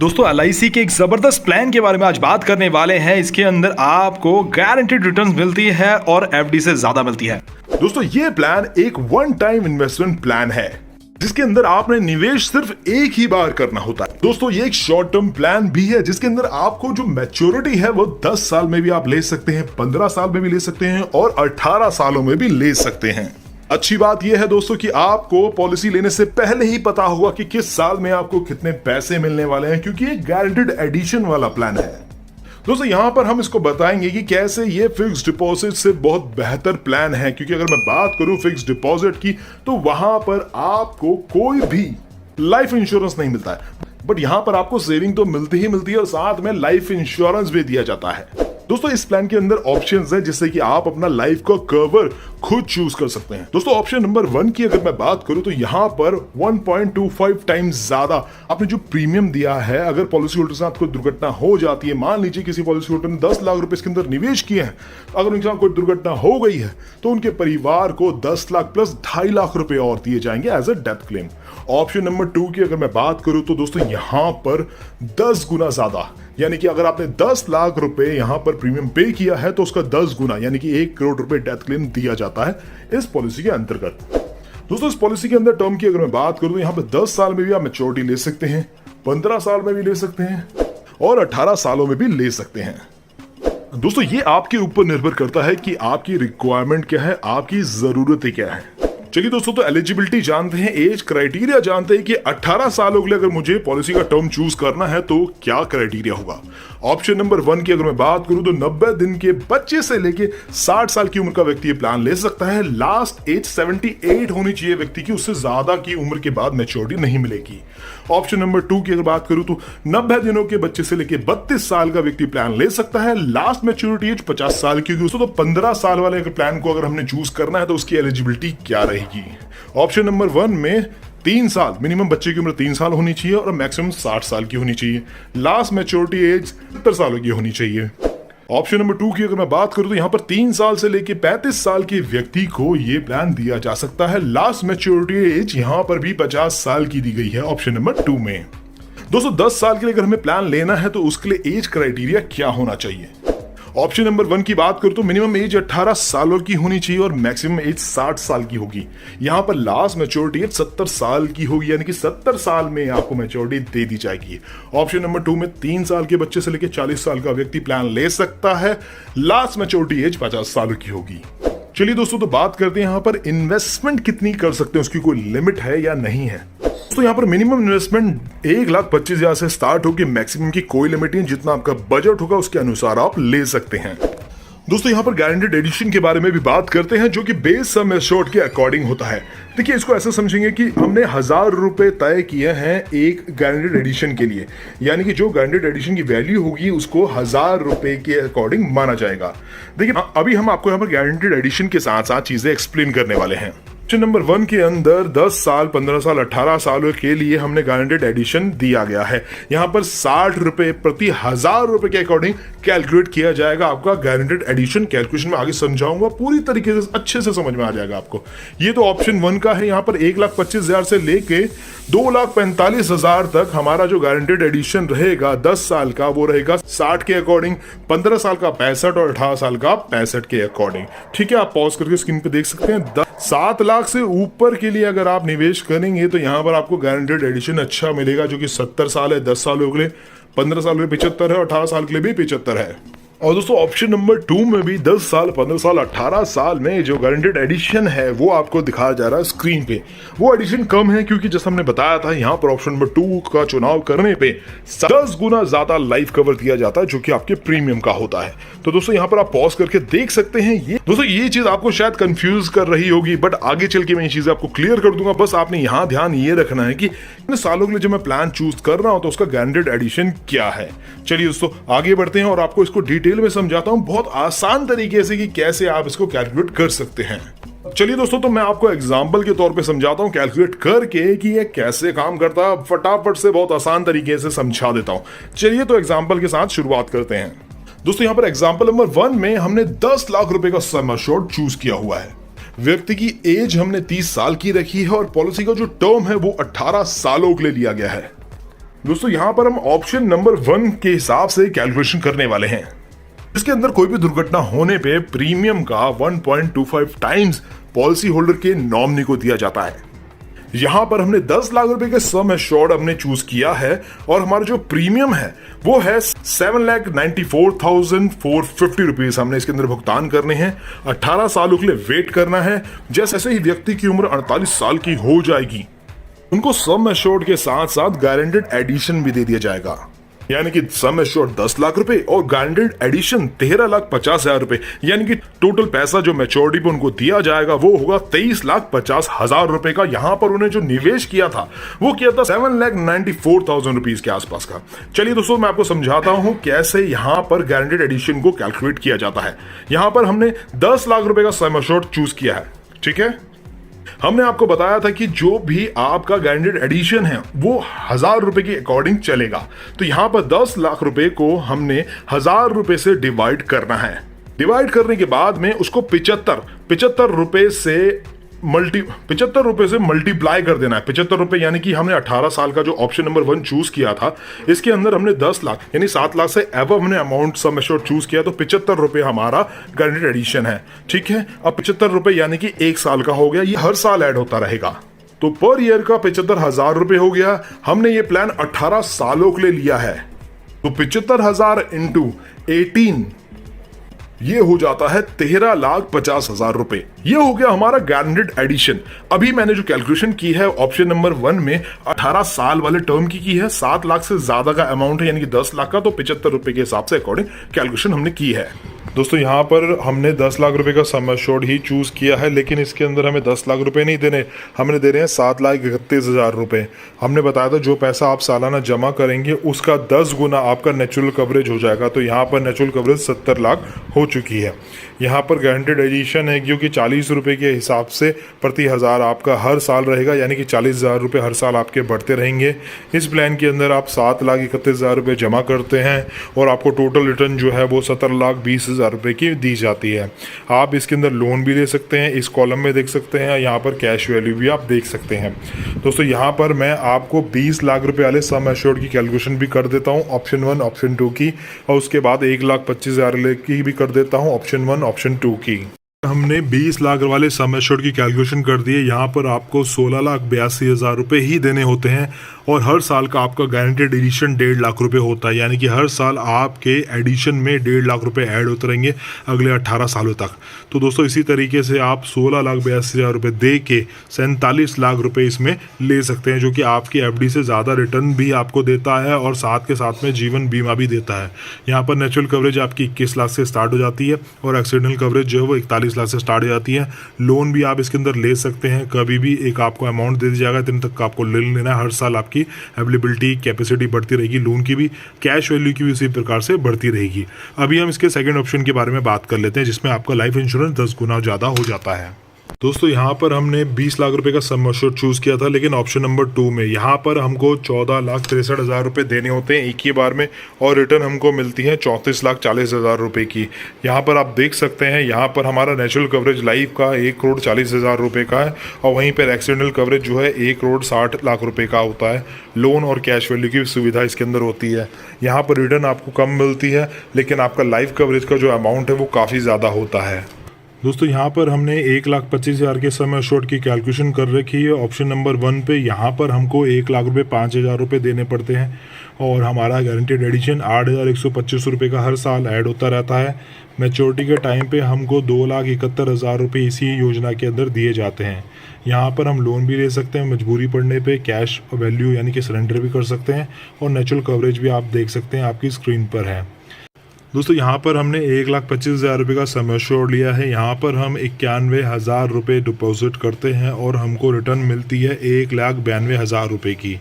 दोस्तों LIC के एक जबरदस्त प्लान के बारे में आज बात करने वाले हैं। इसके अंदर आपको गारंटीड रिटर्न्स मिलती है और FD से ज्यादा मिलती है। दोस्तों ये प्लान एक वन टाइम इन्वेस्टमेंट प्लान है जिसके अंदर आपने निवेश सिर्फ एक ही बार करना होता है। दोस्तों ये एक शॉर्ट टर्म प्लान भी है जिसके अंदर आपको जो मैच्योरिटी है वो 10 साल में भी आप ले सकते हैं, 15 साल में भी ले सकते हैं और 18 सालों में भी ले सकते हैं। अच्छी बात यह है दोस्तों कि आपको पॉलिसी लेने से पहले ही पता होगा कि किस साल में आपको कितने पैसे मिलने वाले हैं, क्योंकि ये गारंटीड एडिशन वाला प्लान है। दोस्तों यहां पर हम इसको बताएंगे कि कैसे ये फिक्स्ड डिपॉजिट से बहुत बेहतर प्लान है, क्योंकि अगर मैं बात करूं फिक्स्ड डिपॉजिट की तो वहां पर आपको कोई भी लाइफ इंश्योरेंस नहीं मिलता है, बट यहां पर आपको सेविंग तो मिलती ही मिलती है और साथ में लाइफ इंश्योरेंस भी दिया जाता है। दोस्तों इस प्लान के अंदर ऑप्शंस है जिससे कि आप अपना लाइफ का कवर खुद चूज कर सकते हैं। दोस्तों ऑप्शन नंबर 1 की अगर मैं बात करूं तो यहां पर 1.25 टाइम्स ज्यादा आपने जो प्रीमियम दिया है, अगर पॉलिसी होल्डर से आपको दुर्घटना हो जाती है, मान लीजिए किसी पॉलिसी होल्डर ने 10 लाख रुपए इसके अंदर निवेश किए हैं, अगर उनके साथ कोई दुर्घटना हो गई है तो उनके परिवार को 10 लाख प्लस 2.5 लाख रुपए और दिए जाएंगे as a death claim. Option number 2 की अगर मैं बात करूं तो दोस्तों यहां पर 10 गुना ज्यादा, यानी कि अगर आपने 10 लाख रुपए यहां पर प्रीमियम पे किया है तो उसका 10 गुना यानी कि 1 करोड़ रुपए डेथ क्लेम दिया जाता है इस पॉलिसी के अंतर्गत। दोस्तों इस पॉलिसी के अंदर टर्म की अगर मैं बात करूं तो यहां पर 10 साल में भी आप मैच्योरिटी ले सकते हैं, 15 साल में भी ले सकते हैं और 18 सालों में भी ले सकते हैं। दोस्तों ये आपके ऊपर निर्भर करता है कि आपकी रिक्वायरमेंट क्या है, आपकी जरूरतें क्या है। चलिए दोस्तों तो एलिजिबिलिटी जानते हैं, एज क्राइटेरिया जानते हैं कि 18 सालों के लिए अगर मुझे पॉलिसी का टर्म चूज करना है तो क्या क्राइटेरिया होगा। ऑप्शन नंबर 1 की अगर मैं बात करूं तो 90 दिन के बच्चे से लेके 60 साल की उम्र का व्यक्ति ये प्लान ले सकता है। लास्ट एज 78 होनी चाहिए व्यक्ति की, उससे ज्यादा की उम्र के बाद मैच्योरिटी नहीं मिलेगी। ऑप्शन नंबर 2 की अगर बात करूं तो 90 दिनों के बच्चे से लेके 32 साल का व्यक्ति प्लान ले सकता है। लास्ट मैच्योरिटी एज 50 साल की होगी। तो 15 साल वाले प्लान को अगर हमने चूज करना है तो उसकी एलिजिबिलिटी क्या रहेगी। ऑप्शन नंबर 1 में 3 साल मिनिमम, बच्चे की उम्र 3 साल होनी चाहिए और मैक्सिमम 60 साल की होनी चाहिए। लास्ट मैच्योरिटी एज 70 सालों की होनी चाहिए। ऑप्शन नंबर 2 की अगर मैं बात करूं तो यहां पर 3 साल से लेके 35 साल के व्यक्ति को यह प्लान दिया जा सकता है। लास्ट मैच्योरिटी एज यहां पर भी 50 साल की दी गई है ऑप्शन नंबर 2 में। दोस्तों 10 साल के लिए अगर हमें प्लान लेना है तो उसके लिए एज क्राइटेरिया क्या होना चाहिए। ऑप्शन नंबर 1 की बात करूं तो मिनिमम एज 18 सालों की होनी चाहिए और मैक्सिमम एज 60 साल की होगी। यहां पर लास्ट मैच्योरिटी एज 70 साल की होगी, यानी कि 70 साल में आपको मैच्योरिटी दे दी जाएगी। ऑप्शन नंबर 2 में 3 साल के बच्चे से लेकर 40 साल का व्यक्ति प्लान ले सकता है। लास्ट मैच्योरिटी एज 50 सालों की होगी। चलिए दोस्तों तो बात करते हैं यहां पर इन्वेस्टमेंट कितनी कर सकते हैं, उसकी कोई लिमिट है या नहीं है। तो यहाँ पर मिनिमम इन्वेस्टमेंट 1,25,000 से स्टार्ट होकर मैक्सिमम की कोई लिमिट नहीं, जितना आपका बजट होगा उसके अनुसार आप ले सकते हैं। दोस्तों यहाँ पर गारंटीड एडिशन के बारे में भी बात करते हैं जो कि बेस सम एश्योर्ड के अकॉर्डिंग होता है। देखिए इसको ऐसे समझेंगे कि हमने 1000 रुपए तय किए हैं एक गारंटीड एडिशन के लिए, यानी कि जो गारंटीड एडिशन की वैल्यू होगी उसको 1000 रुपए के अकॉर्डिंग माना जाएगा। देखिए अभी हम आपको यहाँ पर गारंटीड एडिशन के साथ साथ चीजें एक्सप्लेन करने वाले हैं। ऑप्शन नंबर 1 के अंदर 10 साल, 15 साल, 18 सालों के लिए हमने गारंटीड एडिशन दिया गया है। यहाँ पर 60 रुपए प्रति 1000 रुपए के अकॉर्डिंग कैलकुलेट किया जाएगा आपका गारंटीड एडिशन। कैलकुलेशन में आगे समझाऊंगा, पूरी तरीके से अच्छे से समझ में आ जाएगा आपको। ये तो ऑप्शन 1 का है। यहाँ पर 1,25,000 से लेके 2,45,000 तक हमारा जो गारंटीड एडिशन रहेगा 10 साल का वो रहेगा 60 के अकॉर्डिंग, 15 साल का 65 और 18 साल का 65 के अकॉर्डिंग। ठीक है, आप पॉज करके स्क्रीन पे देख सकते हैं। 7 लाख से ऊपर के लिए अगर आप निवेश करेंगे तो यहां पर आपको गारंटीड एडिशन अच्छा मिलेगा, जो कि 70 साल है, 10 सालों के लिए, 15 साल में 75 है और 18 साल के लिए भी 75 है। और दोस्तों ऑप्शन नंबर 2 में भी 10 साल, 15 साल, 18 साल में जो गारंटीड एडिशन है वो आपको दिखाया जा रहा है स्क्रीन पे। वो एडिशन कम है क्योंकि जैसा हमने बताया था यहाँ पर ऑप्शन नंबर 2 का चुनाव करने पे 10 गुना ज्यादा लाइफ कवर दिया जाता है जो कि आपके प्रीमियम का होता है। तो दोस्तों यहाँ पर आप पॉज करके देख सकते हैं। ये दोस्तों ये चीज आपको शायद कंफ्यूज कर रही होगी, बट आगे चल के मैं ये चीजें आपको क्लियर कर दूंगा। बस आपने यहाँ ध्यान ये रखना है कि इन सालों के लिए जो मैं प्लान चूज कर रहा हूं तो उसका गारंटीड एडिशन क्या है। चलिए दोस्तों आगे बढ़ते हैं और आपको इसको डिटेल में समझाता हूं बहुत आसान तरीके से कि कैसे आप इसको कैलकुलेट कर सकते हैं। चलिए दोस्तों तो मैं आपको एग्जांपल के तौर पे समझाता हूं कैलकुलेट करके कि ये कैसे काम करता है। फटाफट से बहुत आसान तरीके से समझा देता हूं। चलिए तो एग्जांपल के साथ शुरुआत करते हैं। दोस्तों यहाँ पर एग्जांपल नंबर 1 में हमने 10 लाख रुपए का सम एश्योर्ड चूज किया हुआ है। व्यक्ति की एज हमने 30 साल की रखी है और पॉलिसी का जो टर्म है वो 18 सालों के लिए लिया गया है। दोस्तों यहाँ पर हम ऑप्शन नंबर 1 के हिसाब से कैलकुलेशन करने वाले हैं, इसके अंदर कोई भी दुर्घटना होने पे प्रीमियम का 1.25 टाइम्स पॉलिसी होल्डर के नॉमिनी को दिया जाता है। यहाँ पर हमने 10 लाख रुपए के सम एश्योर्ड हमने चूज किया है और हमारा जो प्रीमियम है वो है 7,94,450 रुपीज हमने इसके अंदर भुगतान करने हैं। 18 सालों के लिए वेट करना है। जैसे ही व्यक्ति की उम्र 48 साल की हो जाएगी उनको सम एश्योर्ड के साथ साथ गारंटेड एडिशन भी दे दिया जाएगा, यानी कि सम एश्योर्ड 10 लाख रुपए और गारंटेड एडिशन 13,50,000 रुपए, यानी कि टोटल पैसा जो मैच्योरिटी पे उनको दिया जाएगा वो होगा 23,50,000 रुपए का। यहां पर उन्हें जो निवेश किया था वो किया था 7,94,000 रुपीज के आसपास का। चलिए दोस्तों मैं आपको समझाता हूं कैसे यहां पर गारंटेड एडिशन को कैलकुलेट किया जाता है। यहां पर हमने 10 लाख रुपए का सम एश्योर्ड चूज किया है, ठीक है। हमने आपको बताया था कि जो भी आपका गारंटेड एडिशन है वो 1,000 रुपए के अकॉर्डिंग चलेगा। तो यहां पर 10 लाख रुपए को हमने 1,000 रुपए से डिवाइड करना है। डिवाइड करने के बाद में उसको 75 रुपए से मल्टीप्लाई कर देना है। 75 रुपए यानी कि हमने 18 साल का जो ऑप्शन नंबर 1 चूज किया था इसके अंदर हमने 10 लाख यानी 7 लाख से एबव हमने अमाउंट सम एश्योर्ड चूज किया, तो 75 रुपए हमारा गारंटेड एडिशन है, ठीक है। अब 75 रुपए यानी कि 1 साल का हो गया, ये हर साल ऐड होता रहेगा, तो पर ईयर का 75,000 रुपए हो गया। हमने ये प्लान 18 सालों के लिए लिया है, तो 75,000 इंटू 18 ये हो जाता है 13,50,000 रुपए। ये हो गया हमारा गारंटेड एडिशन। अभी मैंने जो कैलकुलेशन की है ऑप्शन नंबर 1 में 18 साल वाले टर्म की है। 7 लाख से ज्यादा का अमाउंट है यानी कि 10 लाख का, तो 75 रुपए के हिसाब से अकॉर्डिंग कैलकुलेशन हमने की है। दोस्तों यहाँ पर हमने 10 लाख रुपए का सम एश्योर्ड ही चूज किया है, लेकिन इसके अंदर हमें 10 लाख रुपए नहीं देने, हमने दे रहे हैं 7,31,000 रुपए। हमने बताया था जो पैसा आप सालाना जमा करेंगे उसका 10 गुना आपका नेचुरल कवरेज हो जाएगा। तो यहाँ पर नेचुरल कवरेज 70 लाख हो चुकी है। यहाँ पर गारंटेड एडिशन है क्योंकि 40 रुपए के हिसाब से प्रति 1,000 आपका हर साल रहेगा, यानी कि 40,000 रुपए हर साल आपके बढ़ते रहेंगे। इस प्लान के अंदर आप 7,31,000 रुपए जमा करते हैं और आपको टोटल रिटर्न जो है वो 17,20,000 रुपए की दी जाती है। आप इसके अंदर लोन भी ले सकते हैं, इस कॉलम में देख सकते हैं, यहाँ पर कैश वैल्यू भी आप देख सकते हैं। दोस्तों यहाँ पर मैं आपको 20 लाख रुपए वाले सम एश्योर्ड की कैलकुलेशन भी कर देता हूँ ऑप्शन 1 ऑप्शन 2 की, और उसके बाद 1,25,000 की भी कर देता हूँ ऑप्शन 1 ऑप्शन 2 की। हमने 20 लाख वाले सम एश्योर्ड की कैलकुलेशन कर दी है। यहाँ पर आपको 16,82,000 रुपए ही देने होते हैं और हर साल का आपका गारंटेड एडिशन 1.5 लाख रुपए होता है, यानी कि हर साल आपके एडिशन में 1.5 लाख रुपए ऐड होते रहेंगे अगले 18 सालों तक। तो दोस्तों इसी तरीके से आप 16,82,000 रुपए दे के 47 लाख रुपए इसमें ले सकते हैं, जो कि आपकी एफडी से ज़्यादा रिटर्न भी आपको देता है और साथ के साथ में जीवन बीमा भी देता है। यहाँ पर नेचुरल कवरेज आपकी 21 लाख से स्टार्ट हो जाती है और एक्सीडेंटल कवरेज जो है वो 41 लाख से स्टार्ट हो जाती है। लोन भी आप इसके अंदर ले सकते हैं, कभी भी एक आपको अमाउंट दे दिया जाएगा, इतने तक का आपको लोन लेना है। हर साल आपकी अवेलेबिलिटी कैपेसिटी बढ़ती रहेगी, लोन की भी, कैश वैल्यू की भी उसी प्रकार से बढ़ती रहेगी। अभी हम इसके सेकंड ऑप्शन के बारे में बात कर लेते हैं, जिसमें आपका लाइफ इंश्योरेंस 10 गुना ज़्यादा हो जाता है। दोस्तों यहाँ पर हमने 20 लाख रुपए का सम एश्योर्ड चूज किया था, लेकिन ऑप्शन नंबर 2 में यहाँ पर हमको 14,63,000 रुपए देने होते हैं एक ही बार में, और रिटर्न हमको मिलती है 34,40,000 रुपए की। यहाँ पर आप देख सकते हैं, यहाँ पर हमारा नेचुरल कवरेज लाइफ का 1,40,40,000 रुपए का है, और वहीं पर एक्सीडेंटल कवरेज जो है 1,60,00,000 रुपए का होता है। लोन और कैश वैल्यू की सुविधा इसके अंदर होती है। यहाँ पर रिटर्न आपको कम मिलती है, लेकिन आपका लाइफ कवरेज का जो अमाउंट है वो काफ़ी ज़्यादा होता है। दोस्तों यहाँ पर हमने 1,25,000 के सम एश्योर्ड की कैलकुलेशन कर रखी है ऑप्शन नंबर 1 पे। यहाँ पर हमको 1,00,000 रुपये 5,000 रुपये देने पड़ते हैं और हमारा गारंटेड एडिशन 8,125 रुपये का हर साल ऐड होता रहता है। मैच्योरिटी के टाइम पे हमको 2,71,000 रुपये इसी योजना के अंदर दिए जाते हैं। यहाँ पर हम लोन भी ले सकते हैं, मजबूरी पड़ने पे कैश वैल्यू यानी कि सरेंडर भी कर सकते हैं, और नेचुरल कवरेज भी आप देख सकते हैं आपकी स्क्रीन पर है। दोस्तों यहाँ पर हमने 1,25,000 रुपये का सम एश्योर्ड लिया है। यहाँ पर हम 91,000 रुपये डिपॉजिट करते हैं और हमको रिटर्न मिलती है 1,92,000 रुपये की।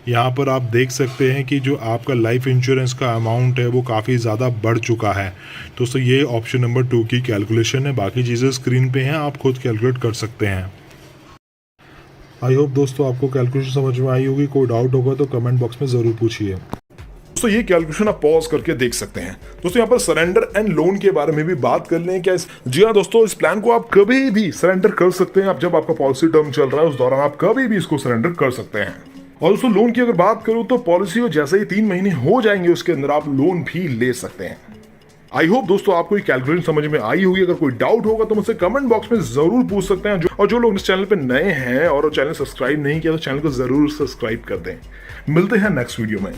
यहाँ पर आप देख सकते हैं कि जो आपका लाइफ इंश्योरेंस का अमाउंट है वो काफ़ी ज़्यादा बढ़ चुका है। दोस्तों ये ऑप्शन नंबर 2 की कैलकुलेशन है, बाकी चीज़ें स्क्रीन पे हैं, आप खुद कैलकुलेट कर सकते हैं। आई होप दोस्तों आपको कैलकुलेशन समझ में आई होगी। कोई डाउट होगा तो कमेंट बॉक्स में ज़रूर पूछिए। दोस्तों ये कैलकुलेशन आप पॉज करके देख सकते हैं। दोस्तों यहाँ पर सरेंडर एंड लोन के बारे में भी बात कर लें क्या? जी हाँ दोस्तों, इस प्लान को आप कभी भी सरेंडर कर सकते हैं। आप जब आपका पॉलिसी टर्म चल रहा है उस दौरान आप कभी भी इसको सरेंडर कर सकते हैं। और दोस्तों लोन की अगर बात करूं तो पॉलिसी को जैसे ही 3 महीने हो जाएंगे उसके अंदर आप लोन भी ले सकते हैं। आई होप दोस्तों आपको ये कैलकुलेशन समझ में आई होगी। अगर कोई डाउट होगा तो मुझसे कमेंट बॉक्स में जरूर पूछ सकते हैं। और जो लोग इस चैनल पे नए हैं और चैनल सब्सक्राइब नहीं किया तो चैनल को जरूर सब्सक्राइब कर दें। मिलते हैं नेक्स्ट वीडियो में।